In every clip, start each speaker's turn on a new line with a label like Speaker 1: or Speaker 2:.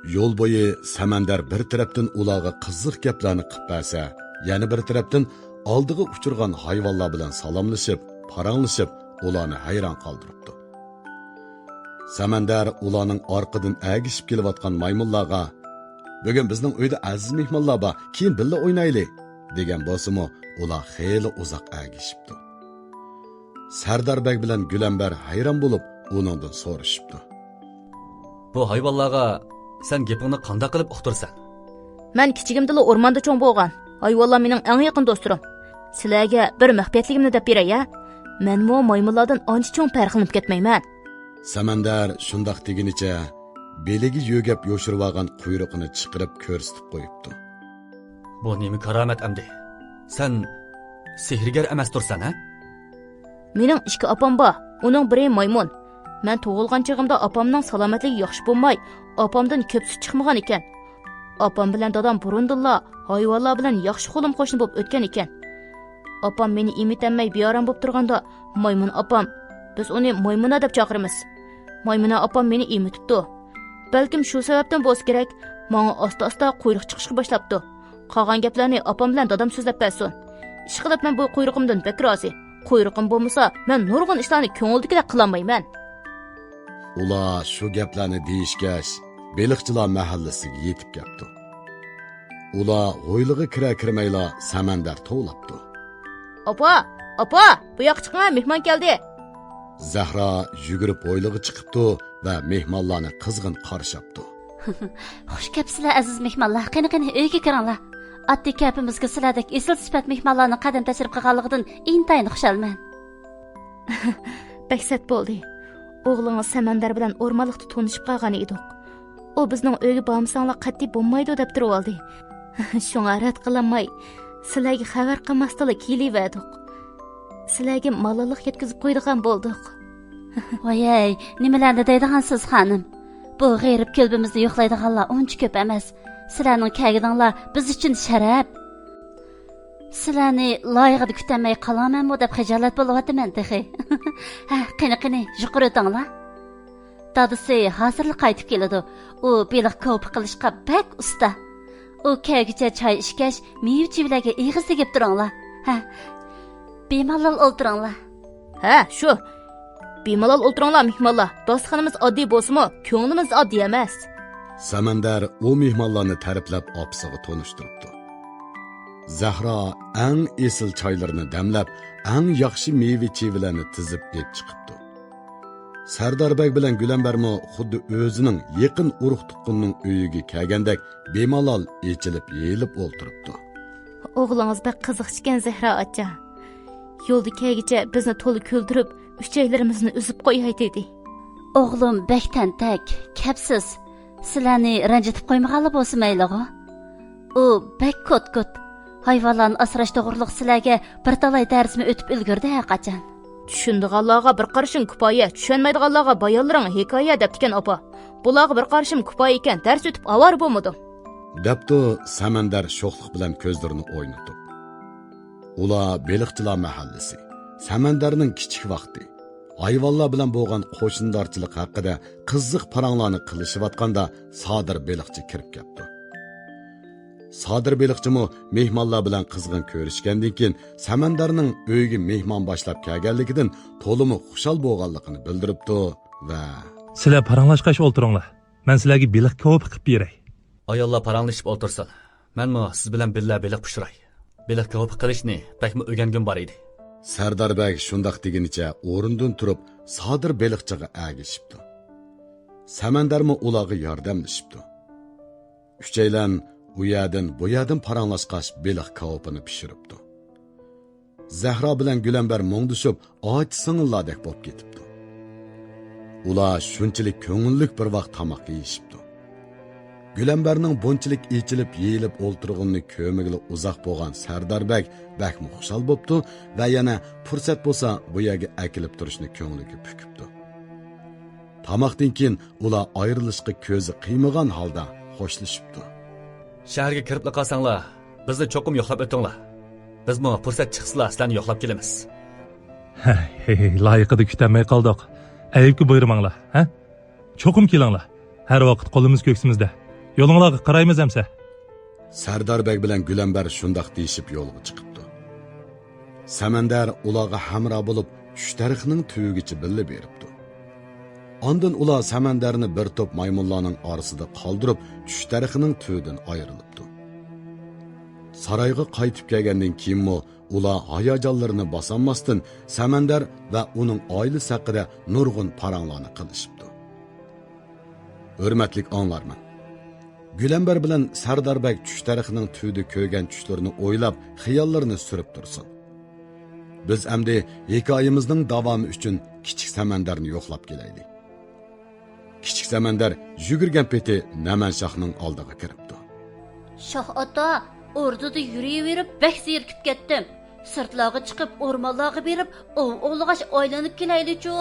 Speaker 1: Yo'l bo'yi Samandar bir tarafdan ularga qiziq gaplarni qilib bersa, yana bir tarafdan oldiga uchirgan hayvonlar bilan salomlashib, paranglashib, ularni hayron qoldiribdi. Samandar ularning orqadan agishib kelayotgan maymunlarga "Bugun bizning uyda aziz mehmonlar bor, keyin birga o'ynaylik" degan bo'lsa-mu, ular xeyli uzoq agishibdi. Sardarbek bilan Gulambar hayron bo'lib, uningdan so'rashibdi.
Speaker 2: Bu hayvonlarga sen gapingni qanday qilib uqtirsan?
Speaker 3: Men kichigimdala o'rmonda cho'ng bo'lgan. Hayvonlar mening eng yaqin do'stlarim. Sizlarga bir maxfiyatligimni deb beray-a? Men mo maymunlardan ancha cho'ng farqlanib ketmayman.
Speaker 1: Samandar shundoq deginicha beliga yo'gab yo'shirib olgan quyruqini chiqarib ko'rsatib qo'yibdi.
Speaker 2: Bu nima karomat amdi? Sen sehrgar emas tursan, ha?
Speaker 3: Mening ikki opam bor. Uning biri maymun. Men tug'ilgan chig'imda opamning salomatligi yaxshi bo'lmay, opamdan ko'p sut chiqmagan ekan. Opam bilan dadam burundilla hayvonlar bilan yaxshi qo'lim qo'shni bo'lib o'tgan ekan. Opam meni imitanmay beoram bo'lib turganda, maymun opam, biz uni maymuna deb chaqiramiz. Maymuna opam meni imitibdi. Balkim shu sababdan bo'lsa kerak, menga asta-asta quyruq chiqishga boshlabdi. Qolgan gaplarni opam bilan dadam so'zlab bersin. Ish qilib men bu quyruqimdan bek rozi. Quyruqim bo'lmasa, men nurg'un ishlarni ko'ngildagidek qila olmayman.
Speaker 1: Ular shu gaplarni deyishgach, beliqchilar mahallasiga yetib keldi. Ular g'o'ylig'i kira-kirmayla Samandar tovlabdi.
Speaker 3: Opa, bu yoqqa chiqma, mehmon keldi.
Speaker 1: Zahra yugurib g'o'ylig'i chiqibdi va mehmonlarni qizg'in qarshibdi.
Speaker 4: Xush kelibsizlar aziz mehmonlar. Qani uyga kiringlar. Oddiy kapimizga sizlardek esil sifat mehmonlarni qadam tashrif qilganligidan intayin xushalman.
Speaker 3: Baksat bo'ldi. O'g'lingiz Samandar bilan o'rmonlikda tanishib qolgan edik. U bizning uyga bormasanglar qat'iy bo'lmaydi deb turib oldi. Shunga rad qilinmay, sizlarga xabar qilmasdan kelaverdik. Sizlarga malollik yetkazib qo'ydigan bo'ldik.
Speaker 4: Voy, nimalarni deydigansiz xonim? Bu g'ayrib kelbimizni yo'qlaydiganlar uncha ko'p emas. Sizlarning kelganinglar biz uchun sharaf. Sizlarni loyiqada kutamay qolamanmi deb xijolat bo'lyapman dexe. Qani, yuqori o'tinglar. Dadisi hozirlik qaytib keladi. U beliq ko'p qilishga bak usta. U kelgicha choy ishkash, meva-chevalarga ig'iz tegib turinglar. Bemalol o'tiringlar.
Speaker 3: Shu. Bemalol o'tiringlar mehmonlar. Dostxonamiz oddiy bo'lsa-mu, ko'nglimiz oddiy emas.
Speaker 1: Samandar u mehmonlarni ta'riflab opsig'i tonishtiribdi. Zahra eng esil choylarni damlab, eng yaxshi meva-chevalarni tizib yeb chiqibdi. Sardarbek bilan Gulambarmo xuddi o'zining yaqin urug' tuqqunning uyiga kelgandek bemalol echilib yeyilib o'ltiribdi.
Speaker 3: O'g'lingiz bak qiziqchigan Zahra acha. Yo'lda kelgicha bizni to'liq kuldirib, uchaylarimizni uzib qo'yay dedi.
Speaker 4: O'g'lim bek tantak, kapsiz. Sizlarni ranjitib qo'ymag'anlar bo'lsa maylig'i. U bek kot-kot. Hayvonlarni asrash to'g'riliq sizlarga bir talay darsni o'tib ulgurdi qachon.
Speaker 3: Tushundiganlarga bir qarashim kifoya, tushunmaydiganlarga bayonlaring hikoya debdikan opa. Bularga bir qarashim kifoya ekan, dars o'tib avar bo'lmadim.
Speaker 1: Debdi Samandar sho'xliq bilan ko'zlarini o'ynatib. Ular beliqchilar mahallasi. Samandarning kichik vaqti. Hayvonlar bilan bo'lgan qo'shindorchilik haqida qiziq paranglarni qilishayotganda Sodir beliqchi kirib keldi. Sodir beliqchimi mehmonlar bilan qizg'in ko'rishgandan keyin Samandarning uyiga mehmon boshlab kelganligidan to'limi xushal bo'lganligini bildiribdi va
Speaker 5: "Sizlar paranglashqash o'ltiringlar. Men sizlarga beliq ko'p qilib beray."
Speaker 2: Ayollar paranglashib o'ltirsin. Menmi siz bilan billa beliq pishray. Beliq ko'p qilishni bakmi o'rgangim bor edi.
Speaker 1: Sardarbek shundoq deginicha o'rindan turib Sodir beliqchiga agishibdi. Samandarmi ularga yordamlashibdi. Uchaylan u yerdan paranglashqash beliq kaopini pishiribdi. Zahra bilan Gulambar mo'ngdishib, och singillardek bo'lib ketibdi. Ular shunchalik ko'ngillik bir vaqt tamoq yeyishibdi. Gulambarning bunchalik ichilib, yeyilib o'ltirganini ko'migili uzoq bo'lgan Sardarbek bakmi xushal bo'pti va yana fursat bo'lsa bu yerga akilib turishni ko'ngliga pukibdi. Tamoqdan keyin ular ayrilishga ko'zi qiymagan holda xo'shlashibdi.
Speaker 2: Shaharga kirib qolsanglar, bizni cho'qim yo'qlab o'tinglar. Bizmi fursat chiqsa sizlarni yo'qlab kelamiz.
Speaker 5: Loyiqida kutamay qoldik. Ayibga buyurmanglar, ha? Cho'qim kelinglar. Har vaqt qo'limiz ko'ksimizda. Yo'linglarga qaraymiz amsa.
Speaker 1: Sardarbek bilan Gulambar shundoq deyishib yo'lga chiqibdi. Samandar ularga hamroh bo'lib, Tushtarixning tuyigicha billa beribdi. Ondan ular Samandarni bir top maymunlarning orasida qoldirib, Tushtarixning tuyidan ayrilibdi. Saroyga qaytib kelgandan keyinmi ular hayajonlarini bosolmasdan Samandar va uning oilasi haqida nurg'un paranglarni qilishibdi. Hurmatli anglarman. Gulambar bilan Sardarbek Tushtarixning tuyida ko'rgan tushlarini o'ylab, xiyollarini surib tursin. Biz endi hikoyamizning davomi uchun Kichik Samandarni yo'qlab kelaylik. Kichik Samandar yugurgan peti Namanshohning oldiga kiribdi.
Speaker 4: Shoh ota, ordida yuraverib bak zerikib ketdim. Sirtlarga chiqib, o'rmonlarga berib, ovlag'ash aylanib kelaylik-ku.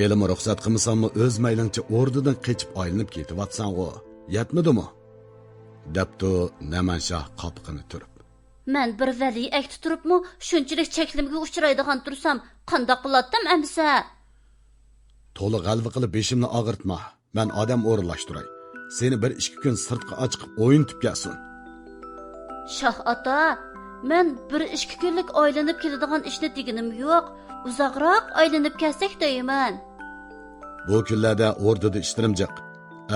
Speaker 1: Elim ruxsat qilmasammi o'z maylingcha o'rdidan qechib aylanib ketyapsan-ku. Yetmidimi? Debdi Namanshoh qopqini turib.
Speaker 4: Men bir vali akti turibmi, shunchalik cheklimga uchraydigan tursam, qandoq qiladim amsa?
Speaker 1: To'liq g'alva qilib beshimni og'irtma. Men odam o'rinlashtiray. Seni bir 2 kun sirtqa ochiqib o'yintib kelsin.
Speaker 4: Shoh ota, men bir 2 kunlik aylanib keladigan ishni deganim yo'q. Uzoqroq aylanib kelsak deyman.
Speaker 1: Bu kunlarda o'rdida ishlarim jiq.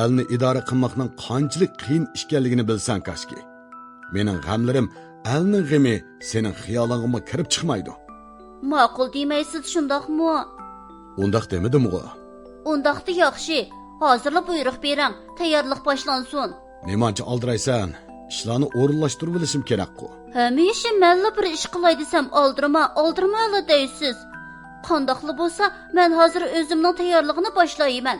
Speaker 1: Elni idora qilmoqning qanchalik qiyin ekanligini bilsan kashki. Mening g'amlarim elning g'imi sening xiyolingga kirib chiqmaydi.
Speaker 4: Ma'qul demaysiz shundoqmi?
Speaker 1: Undaq demidim-ku.
Speaker 4: Undaqda yaxshi. Hozirla buyruq bering, tayyorlik boshlansin.
Speaker 1: Nemancha oldiraysan? Ishlarni o'rinlashtirib olishim kerak-ku.
Speaker 4: Hamisha menla bir ish qilay desam oldirma deysiz. Qandoqli bo'lsa, men hozir o'zimning tayyorligini boshlayman.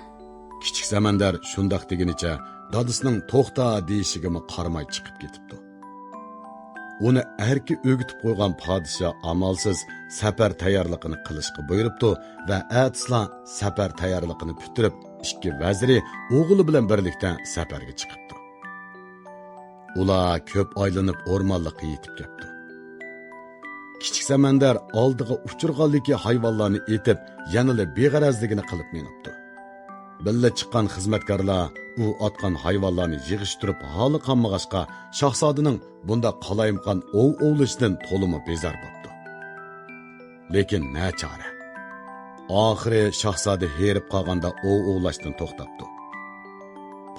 Speaker 1: Kichik Samandar shundoq deginicha dadisining to'xta deyishiga qaramay chiqib ketibdi. Uni erki o'gitib qo'ygan podshoh amalsiz safar tayyorligini qilishga buyuribdi va atsla safar tayyorligini putirib, 2 vaziri o'g'li bilan birlikda safarga chiqibdi. Ular ko'p aylanib o'rmonlikqa yetib kelibdi. Kichik Samandar oldiga uchirganligi hayvonlarni etib, yanada beg'arazligini qilib menibdi. Billa chiqqan xizmatkorlar u otgan hayvonlarni yig'ishtirib holi qanmag'ashqa shahzodaning bunda qalayimqan ovlashdan to'limi bezar bo'ldi. Lekin na chora. Oxiri shahzoda herib qolganda ovlashdan to'xtabdi.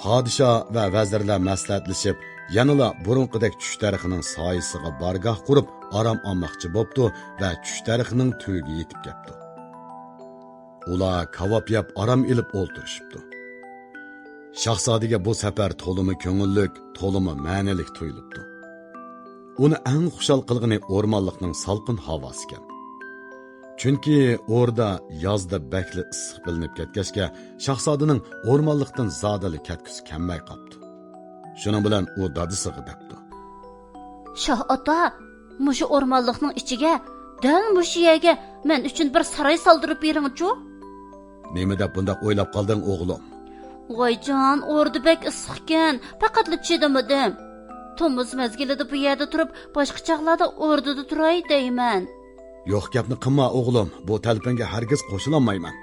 Speaker 1: Podshoh va vazirlar maslahatlashib, yanala burunqidek Tushtarixning soyisiga bargoh qurib, aram olmoqchi bo'pti va Tushtarixning tuyiga yetib keldi. Ular kavob yeb aram ilib o'ltirishibdi. Shahzodaga bu safar to'limi ko'ngillik, to'limi ma'nilik tuyulibdi. Uni eng xushal qilgani o'rmonlikning salqin havosi ekan. Chunki orada yozda bakli issiq bilinib ketgachga shahzodaning o'rmonlikdan zodali ketkusi kelmay qoldi. Shuning bilan u dadisiga debdi.
Speaker 4: Shoh ota, mushu o'rmonlikning ichiga, dal mushu yerga men uchun bir saroy soldirib bering-chu.
Speaker 1: Nima deb bundaq o'ylab qolding o'g'lim?
Speaker 4: Voyjon, o'rda bek issiqkan, faqatli chidamadim. Tomuz mezgilida bu yerda turib, boshqa chaqlarda o'rdada turay deyman.
Speaker 1: Yo'q gapni qilma o'g'lim, bu talpinga hargiz qo'shilolmayman.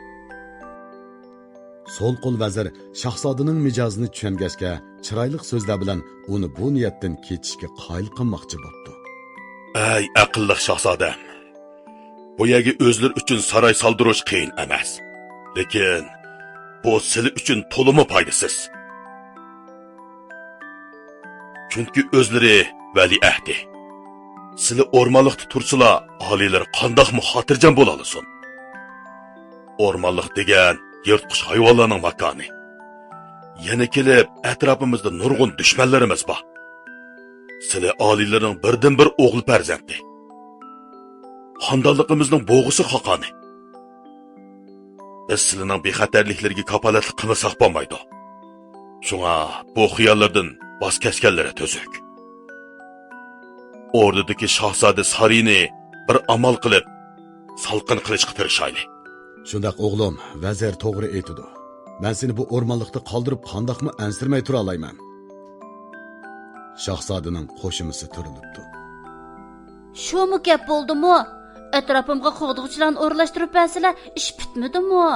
Speaker 1: So'l qo'l vazir shahzodaning mijozini tushungachga chiroyli so'zlar bilan uni bu niyatdan ketishga qoyil qilmoqchi bo'ldi.
Speaker 6: Ey aqlli shahzodam. Bu yerga o'zlar uchun saroy soldirish qiyin emas. Lekin bu sizlar uchun to'limi foydasiz. Chunki o'zlari vali ahdi. Sizlar o'rmonlikda tursalar, aholilar qandoqmi xotirjam bo'la olsin. O'rmonlik degan yirtqich hayvonlarning makoni. Yana kelib atrofimizda nurg'un dushmanlarimiz bor. Sizlar aholilarning birdan-bir o'g'il farzandi. Xonadonligimizning bo'g'isi xoqoni. Biz sizlarning bexatarliklarga kapolatlik qilmasak bo'lmaydi. Shunga bu xiyollardan voz kechganlari to'zuk. O'rdadagi shahzoda Sarini bir amal qilib, salqin qilishga tirishayli.
Speaker 1: Shundaq o'g'lim, vazir to'g'ri aytdi. Men seni bu o'rmonlikda qoldirib qandoqmi ansirmay tura olayman. Shahzodaning qo'shimisi turilibdi.
Speaker 4: Shumi gap bo'ldimi? Atrofimga qo'g'dug'chilarni o'rlashtirib bersalar, ish bitmadimi?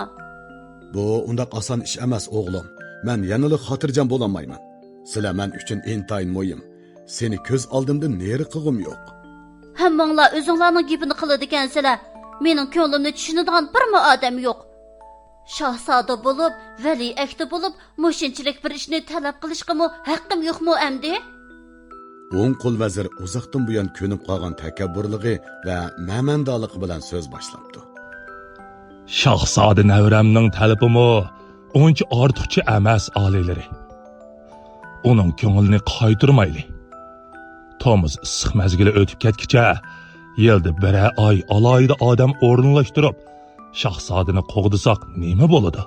Speaker 1: Bu undaq oson ish emas o'g'lim. Men yanada xotirjam bo'la olmayman. Sizlar men uchun intayin muhim. Seni ko'z oldimdan neri qilg'im yo'q.
Speaker 4: Hammanglar o'zinglarning gapini qiladi ekansizlar. Mening ko'nglimni tushunadigan birmi odam yo'q. Shahzoda bo'lib, vali akti bo'lib, mushinchilik bir ishni talab qilishga haqqim yo'qmi amdi?
Speaker 1: O'ng qo'l vazir uzoqdan buyon ko'nib qolgan takabburligi va ma'mandoligi bilan so'z boshlabdi.
Speaker 5: Shahzoda Navramning talabimi uncha ortiqcha emas oliylari. Uning ko'nglini qaytirmayli. Tomiz issiq mazgili o'tib ketkicha, yilda bir oy alayda odam o'rinlashtirib, shahzodani qo'g'disoq nima bo'ladi?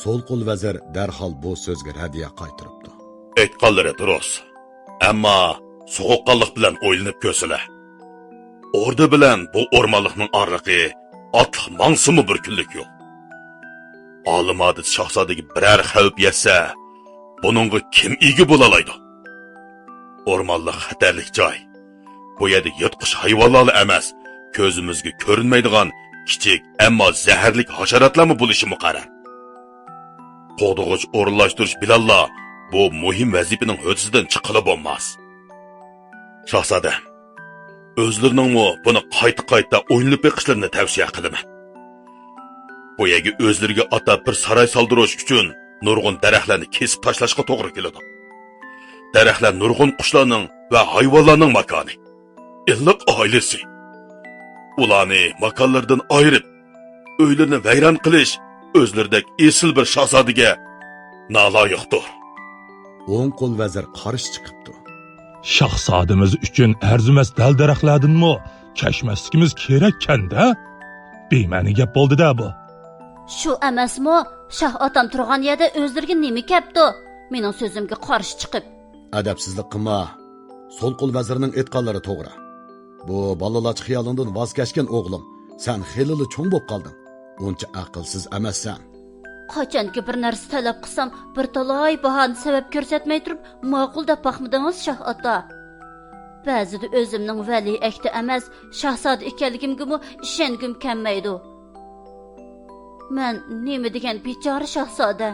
Speaker 1: So'l qo'l vazir darhol bu so'zga radiya qaytiribdi.
Speaker 6: Aytqanlari durust. Ammo sovuqqonlik bilan o'ylanib ko'rsizlar. Orda bilan bu o'rmonlikning orliqi otliq mansimi bir kunlik yo'q. Olimodid shahzodaga biror xavf yetsa, buningga kim ega bo'la oladi? O'rmonlik xatarlik joy. Bu yerda yirtqich hayvonlar emas, ko'zimizga ko'rinmaydigan kichik, ammo zaharlik hasharotlarmi bo'lishi muqarrar. Qo'g'dug'ich o'rinlashtirish bilanla bu muhim vazifaning o'tisidan chiqilib bo'lmas. Shahzoda, o'zlariningmi buni qayta o'ynab beqishlarini tavsiya qilaman. Bu yerga o'zlariga atab bir saroy soldirish uchun nurg'un daraxtlarni kesib tashlashga to'g'ri keladi. Daraxtlar nurg'un qushlarning va hayvonlarning makoni. Illiq oilasi. Ularni makonlardan ayirib, uylarini vayron qilish o'zlaridek esil bir shahzodaga naloyiqdir.
Speaker 1: O'ng qo'l vazir qarish chiqibdi.
Speaker 5: Shahzodamiz uchun arzimas dal-daraxtlardanmi kashmasligimiz kerak-kanda? Bema'ni gap bo'ldi-da bu.
Speaker 4: Shu emasmi? Shah otam turgan yerda o'zlariga nima kapdi? Mening so'zimga qarshi chiqib.
Speaker 1: Adabsizlik qilma. So'l qo'l vazirining aytganlari to'g'ri. Bu balalachi xiyolingdan voz kechgan o'g'lim. Sen xilili cho'ng bo'lib qolding. Uncha aqlsiz emassan.
Speaker 4: Qachonki bir narsa talab qilsam, bir talay bahoni sabab ko'rsatmay turib, ma'qul deb baxmidingiz Shah ota. Ba'zida o'zimning vali akti emas, shahzoda ekanligimga ishongim kelmaydi. Men nima degan bechora shahzoda?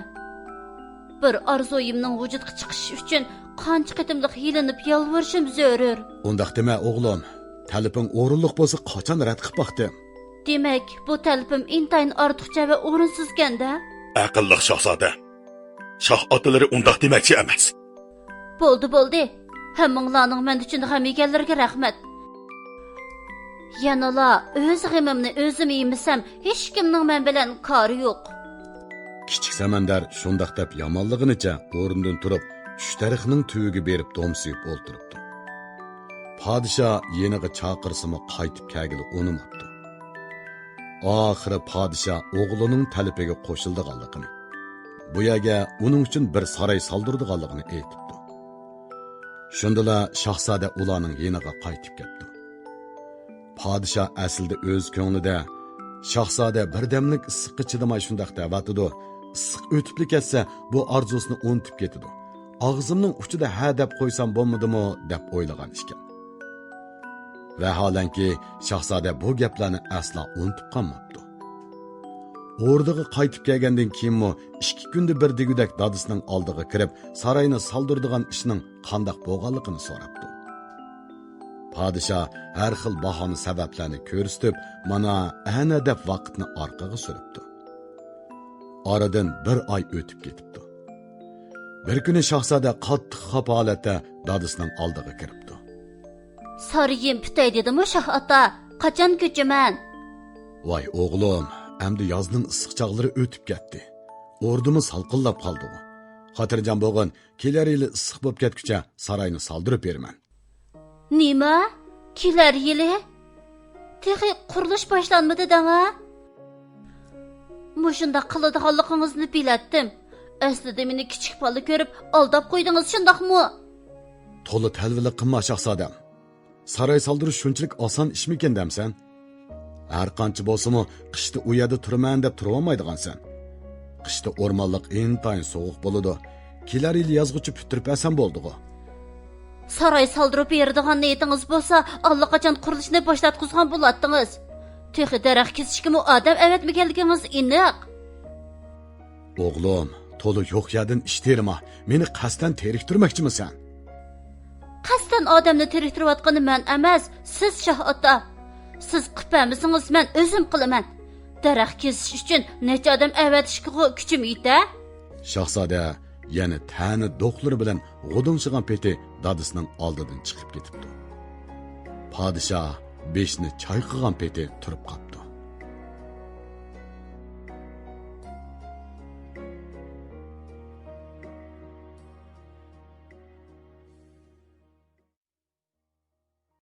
Speaker 4: Bir orzuimning vujudga chiqishi uchun qancha qitimliq hilinib yalvarishim zarur.
Speaker 1: Undaq dema o'g'lim. Talabing o'rinliq bo'lsa qachon rad qilib baxtim.
Speaker 4: Demak, bu talabim intayin ortiqcha va o'rinsizganda?
Speaker 6: Aqlli shahzoda. Shoh otalari undaq demoqchi emas.
Speaker 4: Bo'ldi. Hammanglarning men uchun ham egallarga rahmat. Yanala o'z g'imimni o'zim yemisam, hech kimning men bilan kori yo'q.
Speaker 1: Kichik samandar shundaq deb yomonliginicha o'rnidan turib, Shtarixning tuyiga berib domsiyib o'ltiribdi. Podsho yeniga chaqirsimi qaytib kelgili unimabdi. Oxiri podsho o'g'lining talabiga qo'shildiganligini, bu yerga uning uchun bir saroy soldirdiganligini aytibdi. Shundala shahzoda ularning yeniga qaytib ketdi. Podsho aslida o'z ko'nglida shahzoda birdamlik issiqqa chidamay shundaq da'vatidi. Issiq o'tibli ketsa, bu orzusini unutib ketdi. Og'zimning uchida ha deb qo'ysam bo'lmadimi deb o'ylagan ekan. Vaholanki shahzoda bu gaplarni asla unutib qolmabdi. O'rniga qaytib kelgandan keyinmi 2 kunda bir degudak dadisining oldiga kirib, saroyni soldirdigan ishning qandoq bo'lganligini so'rabdi. Podsho har xil bahona sabablarni ko'rsatib, mana ana deb vaqtni orqaga suribdi. Oradan bir oy o'tib ketibdi. Bir kuni shahzoda qattiq xafa holatda dadisining oldiga kiribdi.
Speaker 4: Sariyim pitay dedimi Shah ota? Qachon ko'chaman?
Speaker 1: Voy o'g'lim, endi yozning issiq chog'lari o'tib ketdi. O'rdimiz salqinlab qoldi. Xotirjam bo'lgin, kelar yili issiq bo'lib ketguncha saroyni soldirib berman.
Speaker 4: Nima? Kelar yili? Texi qurilish boshlanmadi dama? Mushunda qiladiganligingizni bilatdim. Aslida meni kichik bola ko'rib aldab qo'ydingiz, shundaqmi?
Speaker 1: To'la talvilik qilma shahzodam. Saroy soldirish shunchalik oson ishmikin demsan? Har qancha bo'lsa-mu, qishda u yerda turman deb turib olmaydigansan. Qishda o'rmonlik intayin sovuq bo'ladi. Kelar yil yozg'ichi putirib asam bo'ldi-ku.
Speaker 4: Saroy soldirib beradigan niyatingiz bo'lsa, allaqachon qurilishni boshlatqizgan bo'lardingiz. Texi daraxt kesishga odam avatmaganligingiz aniq.
Speaker 1: O'g'lim, to'li yo'q yerdan ish terima. Meni qasddan teriktirmoqchimisan?
Speaker 4: Qasdan odamni tiriktirayotgani men emas, siz Shoh ota. Siz qilpamisingiz, men o'zim qilaman. Daraxt kesish uchun necha odam avatishga kuchim yeta?
Speaker 1: Shahzoda yana tani do'qlari bilan g'udumshigan peti dadisining oldidan chiqib ketibdi. Podshoh beshni choy qilgan peti turib qoldi.